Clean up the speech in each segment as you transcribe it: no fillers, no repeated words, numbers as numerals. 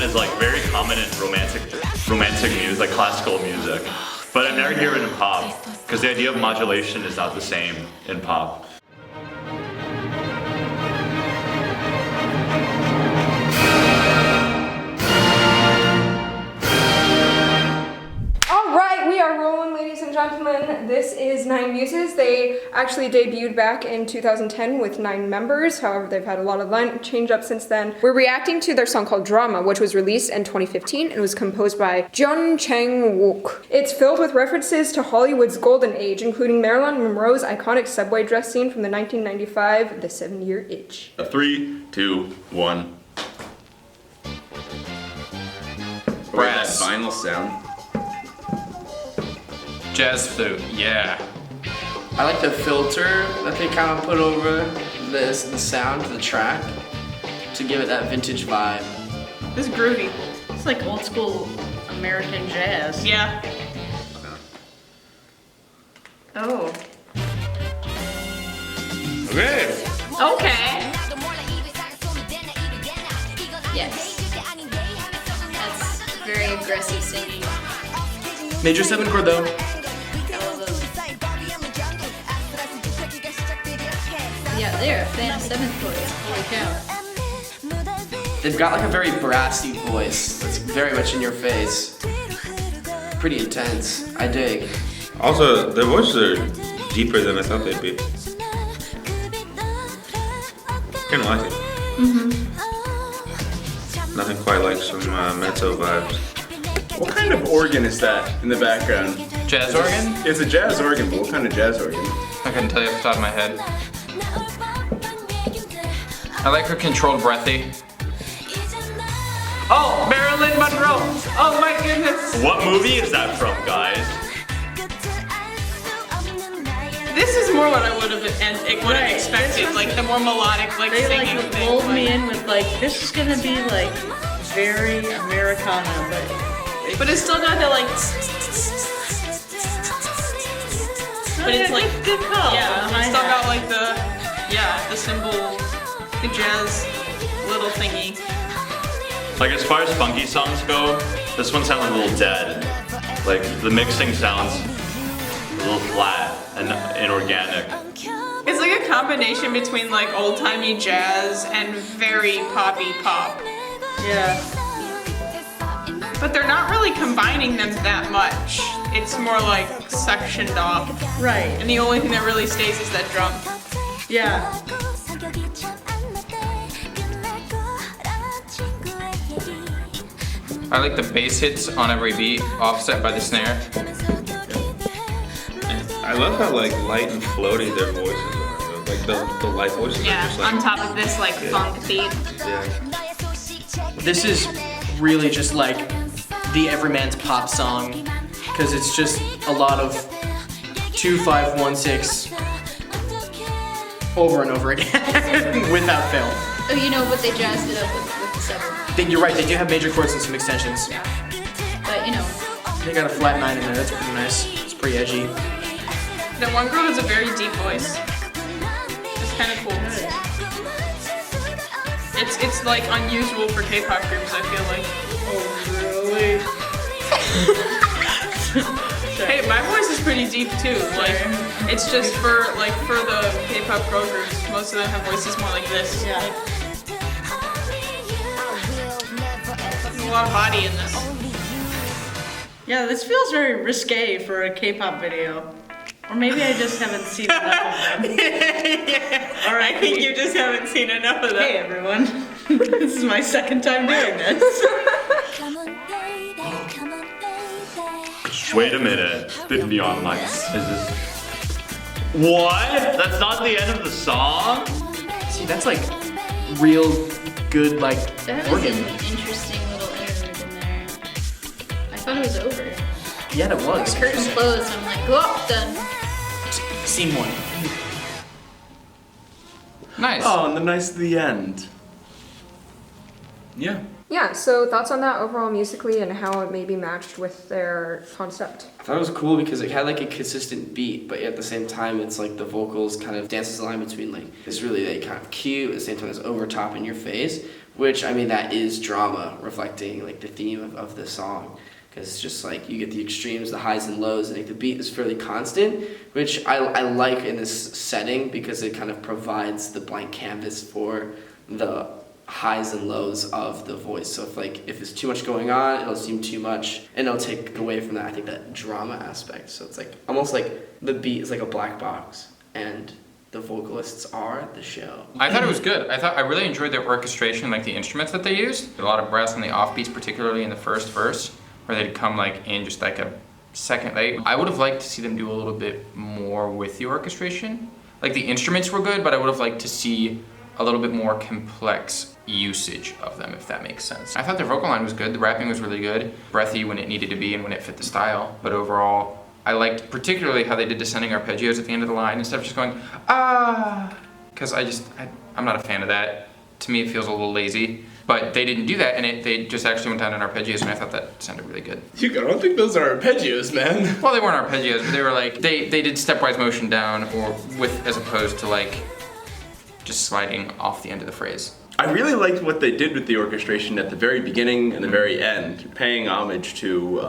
is like very common in romantic music, like classical music. But I never hear it in pop, because the idea of modulation is not the same in pop. Gentlemen, this is 9Muses. They actually debuted back in 2010 with 9 members. However, they've had a lot of line change-ups since then. We're reacting to their song called Drama, which was released in 2015 and was composed by Jeon Chang-wook. It's filled with references to Hollywood's golden age, including Marilyn Monroe's iconic subway dress scene from the 1995 The 7-Year Itch. 3, 2, 1. Brass. That vinyl sound. Jazz flute, yeah. I like the filter that they kind of put over the sound, the track, to give it that vintage vibe. It's groovy. It's like old school American jazz. Yeah. Oh. Okay. Okay. Yes. That's very aggressive singing. Major 7 chord though. Yeah, they're a fan of 7th chords. Holy cow. They've got like a very brassy voice that's very much in your face. Pretty intense. I dig. Also, their voices are deeper than I thought they'd be. Kinda like it. Nothing quite like some mezzo vibes. What kind of organ is that in the background? Jazz organ? It's a jazz organ, but what kind of jazz organ? I couldn't tell you off the top of my head. I like her controlled breathy. Oh, Marilyn Monroe! Oh my goodness! What movie is that from, guys? This is more what I would have expected, like the more melodic, like They singing like thing. lulled me in with like, this is gonna be like very Americana, But it's still got that like. But it's like good call. Yeah, it's still got like the cymbal, the jazz little thingy. Like as far as funky songs go, this one sounds a little dead. Like the mixing sounds a little flat and inorganic. It's like a combination between like old-timey jazz and very poppy pop. Yeah. But they're not really combining them that much. It's more like sectioned off. Right. And the only thing that really stays is that drum. Yeah. I like the bass hits on every beat, offset by the snare. I love how like light and floaty their voices are. Like the light voices Yeah, are just like... on top of this like funk beat. Yeah. This is really just like the everyman's pop song, because it's just a lot of 2, 5, 1, 6 over and over again without fail. Oh, you know, but they jazzed it up with the 7. You're right, they do have major chords and some extensions. Yeah. But you know. They got a flat 9 in there, that's pretty nice. It's pretty edgy. That one girl has a very deep voice. It's kind of cool. It's like unusual for K-pop groups, I feel like. Oh, really? Hey, my voice is pretty deep too. Like, it's just for the K-pop girl groups. Most of them have voices more like this. Yeah. There's a lot of body in this. Yeah, this feels very risque for a K-pop video. Or maybe I just haven't seen enough of them. Yeah. All right, I think you just haven't seen enough of them. Hey everyone, this is my second time doing this. Wait a minute. Beyond Lights. Is this... What? That's not the end of the song? See, that's like real good like That was organ. an interesting little interlude in there. I thought it was over. Yeah, it was. Curtain closed, I'm like, oh, done. Scene 1. Nice. Oh, and the nice the end. Yeah. Yeah, so thoughts on that overall musically and how it maybe matched with their concept? I thought it was cool because it had like a consistent beat, but at the same time, it's like the vocals kind of dances the line between like it's really like kind of cute, at the same time it's over top in your face, which I mean that is drama reflecting like the theme of the song. Because it's just like you get the extremes, the highs and lows, and like the beat is fairly constant, which I like in this setting because it kind of provides the blank canvas for the highs and lows of the voice. So if there's too much going on, it'll seem too much, and it'll take away from that, I think, that drama aspect. So it's like almost like the beat is like a black box, and the vocalists are the show. I thought it was good. I really enjoyed their orchestration, like the instruments that they used. A lot of brass on the offbeats, particularly in the first verse, where they'd come like in just like a second late. I would have liked to see them do a little bit more with the orchestration. Like the instruments were good, but I would have liked to see a little bit more complex usage of them, if that makes sense. I thought their vocal line was good, the rapping was really good, breathy when it needed to be and when it fit the style, but overall, I liked particularly how they did descending arpeggios at the end of the line instead of just going, ah, because I'm not a fan of that. To me, it feels a little lazy. But they didn't do that, and they just actually went down in arpeggios, and I thought that sounded really good. I don't think those are arpeggios, man. Well, they weren't arpeggios, but they were like, they did stepwise motion down, or with, as opposed to like, just sliding off the end of the phrase. I really liked what they did with the orchestration at the very beginning and the very end, paying homage to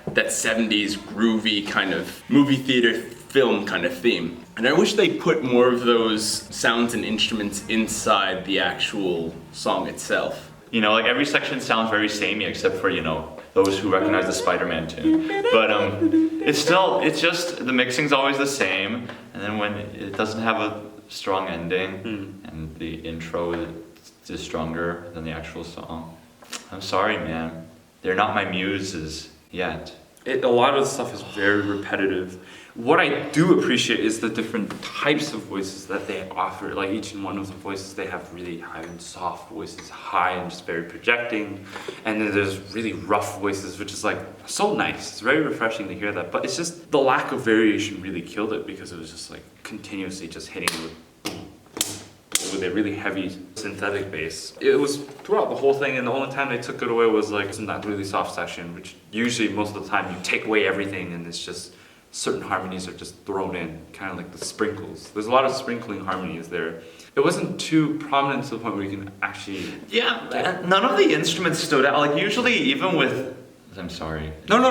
that 70s groovy kind of movie theater film kind of theme. And I wish they put more of those sounds and instruments inside the actual song itself. You know, like every section sounds very samey except for, you know, those who recognize the Spider-Man tune. But it's just, the mixing's always the same, and then when it doesn't have a strong ending, and the intro is stronger than the actual song. I'm sorry, man. They're not my muses yet. A lot of the stuff is very repetitive. What I do appreciate is the different types of voices that they offer. Like each one of the voices, they have really high and soft voices, high and just very projecting. And then there's really rough voices, which is like so nice. It's very refreshing to hear that. But it's just the lack of variation really killed it because it was just like continuously just hitting with a really heavy synthetic bass. It was throughout the whole thing, and the only time they took it away was like in that really soft section, which usually most of the time you take away everything and it's just certain harmonies are just thrown in, kind of like the sprinkles. There's a lot of sprinkling harmonies there. It wasn't too prominent to the point where you can actually... Yeah, none of the instruments stood out. Like usually even with... I'm sorry. No.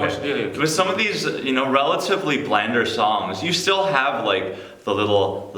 Okay. With some of these, you know, relatively blander songs, you still have like the little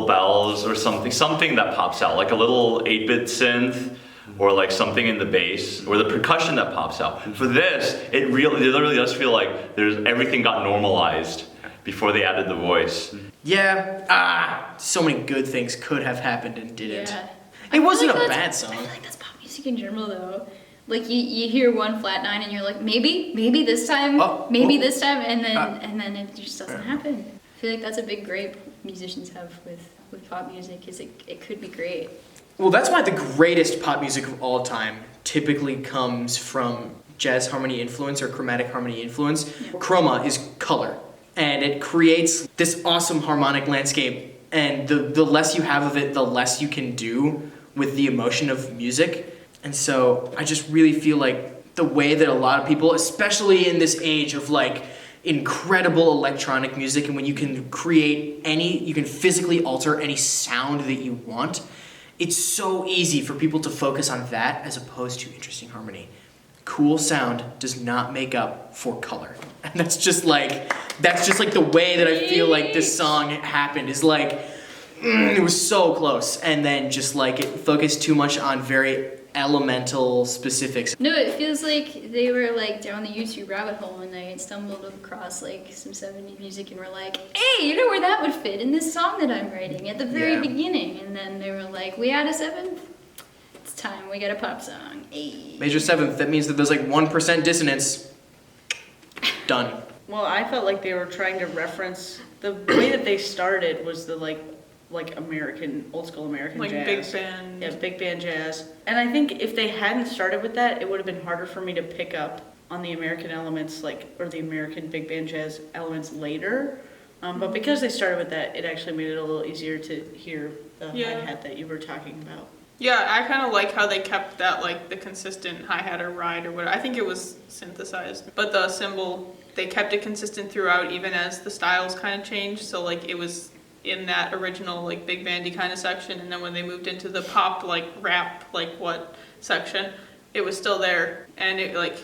bells or something that pops out, like a little 8-bit synth, or like something in the bass, or the percussion that pops out. For this, it literally does feel like everything got normalized before they added the voice. Yeah, so many good things could have happened and didn't. Yeah. It wasn't a like bad song. I feel like that's pop music in general, though. Like you hear one flat nine and you're like, maybe this time, this time, and then it just doesn't happen. I feel like that's a big gripe musicians have with pop music, is it could be great. Well, that's why the greatest pop music of all time typically comes from jazz harmony influence or chromatic harmony influence. Yeah. Chroma is color, and it creates this awesome harmonic landscape, and the less you have of it, the less you can do with the emotion of music. And so I just really feel like the way that a lot of people, especially in this age of like incredible electronic music, and when you can you can physically alter any sound that you want, it's so easy for people to focus on that as opposed to interesting harmony. Cool sound does not make up for color. And that's just like the way that I feel like this song happened, is like, it was so close. And then just like it focused too much on very elemental specifics. No, it feels like they were like down the YouTube rabbit hole and they stumbled across like some 70s music and were like, hey, you know where that would fit in this song that I'm writing at the very beginning? And then they were like, we add a 7th? It's time, we got a pop song. Hey. Major 7th, that means that there's like 1% dissonance. Done. Well, I felt like they were trying to reference, the way that they started was the like American, old school American like jazz. Big band. Yeah, big band jazz. And I think if they hadn't started with that, it would have been harder for me to pick up on the American elements, or the American big band jazz elements later. But because they started with that, it actually made it a little easier to hear the hi-hat that you were talking about. Yeah, I kind of like how they kept that, like, the consistent hi-hat or ride or whatever. I think it was synthesized, but the cymbal, they kept it consistent throughout even as the styles kind of changed. So, like, it was in that original, like, big bandy kind of section, and then when they moved into the pop, like, rap, like, what section, it was still there, and it, like,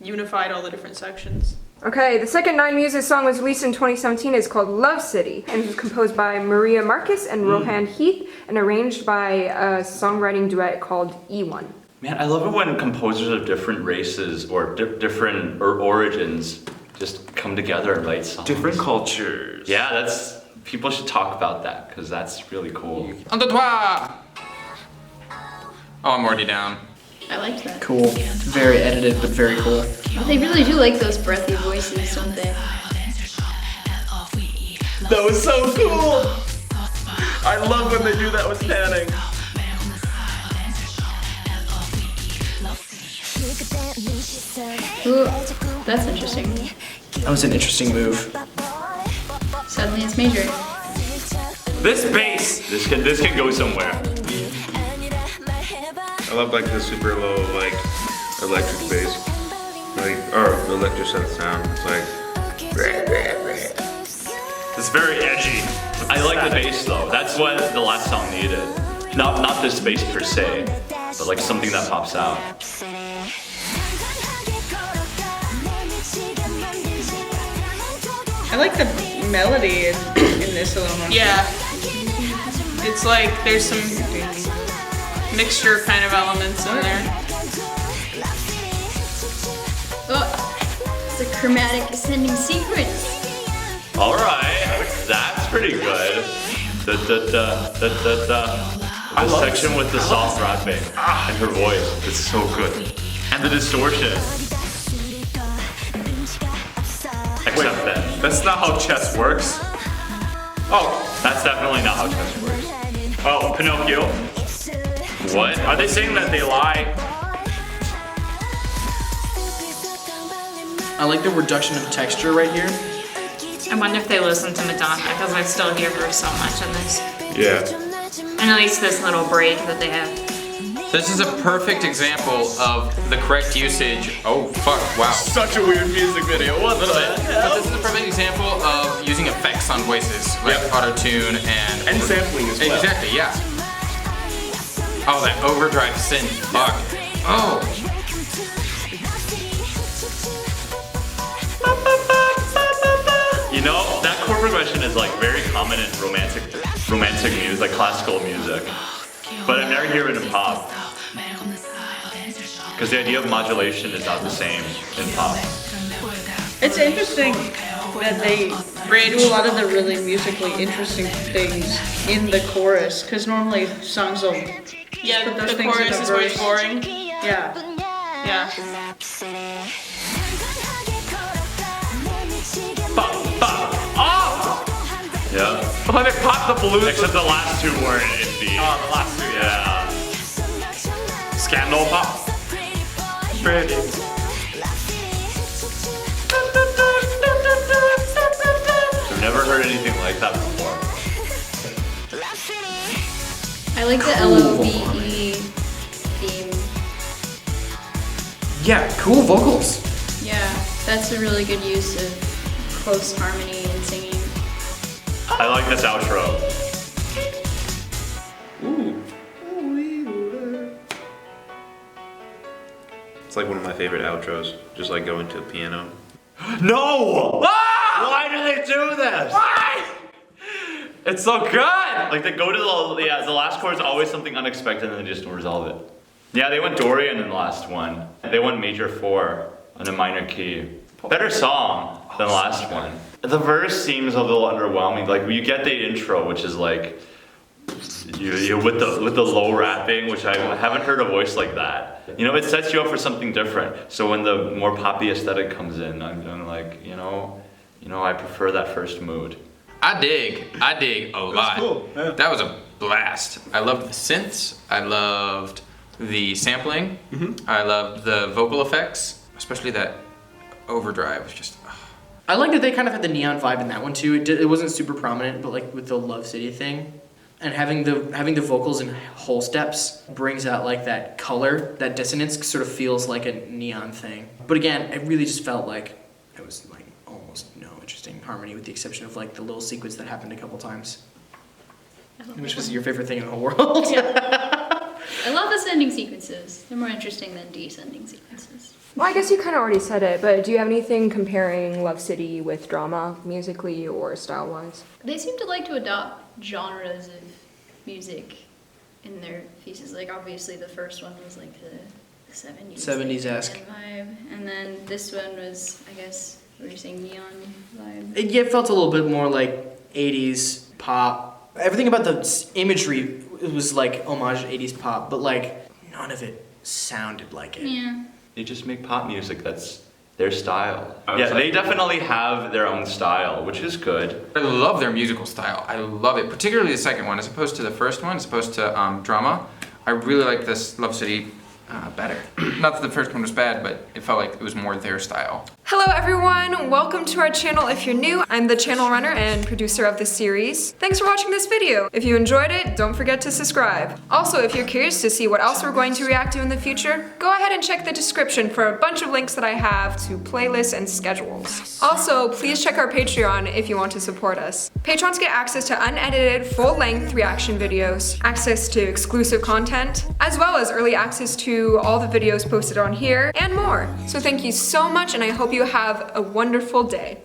unified all the different sections. Okay, the second 9Muses song was released in 2017. It's called Love City, and it was composed by Maria Marcus and Rohan Heath, and arranged by a songwriting duet called E1. Man, I love it when composers of different races or different origins just come together and write songs. Different cultures. Yeah, people should talk about that because that's really cool. On the toit! Oh, I'm already down. I liked that. Cool. Very edited, but very cool. They really do like those breathy voices, don't they? That was so cool! I love when they do that with panning. Ooh, that's interesting. That was an interesting move. Suddenly it's major. This bass, this can go somewhere. I love like the super low like electric bass, like or electric sound. It's like It's very edgy. I like the bass though. That's what the last song needed. Not this bass per se, but like something that pops out. I like the melody in this a little more. Yeah. It's like there's some mixture kind of elements in there. Oh, it's a chromatic ascending sequence. All right, that's pretty good. The section with the soft rapping and her voice, it's so good. And the distortion. Except that. That's not how chess works. Oh, that's definitely not how chess works. Oh, Pinocchio. What? Are they saying that they lie? I like the reduction of texture right here. I wonder if they listen to Madonna, because I still hear her so much in this. yeah. And at least this little break that they have. This is a perfect example of the correct usage. Oh, fuck, wow. Such a weird music video, wasn't it? But this is a perfect example of using effects on voices, like auto-tune and sampling as well. Exactly, yeah. Oh, that overdrive synth, fuck. Oh. You know, that chord progression is like very common in romantic music, like classical music. But I've never heard it in pop. Because the idea of modulation is not the same in pop. It's interesting that they do a lot of the really musically interesting things in the chorus, because normally songs will Yeah, put those the things in chorus the is very verse. boring. Yeah. Yeah. Oh! Yeah. Oh, they popped the balloons. Except the last two weren't in beat. Oh, the last two, Yeah. Scandal pop. Pretty. I've never heard anything like that before. I like the LOVE theme. Yeah, cool vocals. Yeah, that's a really good use of close harmony and singing. I like this outro. It's like one of my favorite outros. Just like going to a piano. No! Why do they do this? Why? It's so good. Like they go to the last chord is always something unexpected and they just resolve it. Yeah, they went Dorian in the last one. They went major 4 on a minor key. Better song than the last one. The verse seems a little underwhelming. Like you get the intro, which is like you with the low rapping, which I haven't heard a voice like that. You know, it sets you up for something different. So when the more poppy aesthetic comes in, I'm like, you know, I prefer that first mood. I dig a lot. cool, yeah. That was a blast. I loved the synths. I loved the sampling. I loved the vocal effects, especially that overdrive was just. I like that they kind of had the neon vibe in that one too. It wasn't super prominent, but like with the Love City thing, And having the vocals in whole steps brings out like that color, that dissonance sort of feels like a neon thing. But again, it really just felt like it was like almost no interesting harmony with the exception of like the little sequence that happened a couple times. Which was your favorite thing in the whole world. I love ascending sequences. They're more interesting than descending sequences. Well, I guess you kind of already said it, but do you have anything comparing Love City with drama, musically or style-wise? They seem to like to adopt genres of music in their pieces. Like obviously the first one was like the 70s. 70s-esque. Vibe. And then this one was, I guess, what were you saying, neon vibe? It felt a little bit more like 80s pop. Everything about the imagery was like homage to 80s pop, but like none of it sounded like it. Yeah. They just make pop music, that's their style. Oh, Yeah, so- they definitely have their own style, which is good. I love their musical style. I love it, particularly the second one, as opposed to the first one, as opposed to drama. I really like this Love City better. Not that the first one was bad, but it felt like it was more their style. Hello everyone, welcome to our channel if you're new. I'm the channel runner and producer of this series. Thanks for watching this video. If you enjoyed it, don't forget to subscribe. Also, if you're curious to see what else we're going to react to in the future, go ahead and check the description for a bunch of links that I have to playlists and schedules. Also, please check our Patreon if you want to support us. Patrons get access to unedited, full-length reaction videos, access to exclusive content, as well as early access to all the videos posted on here, and more. So thank you so much, and I hope you have a wonderful day.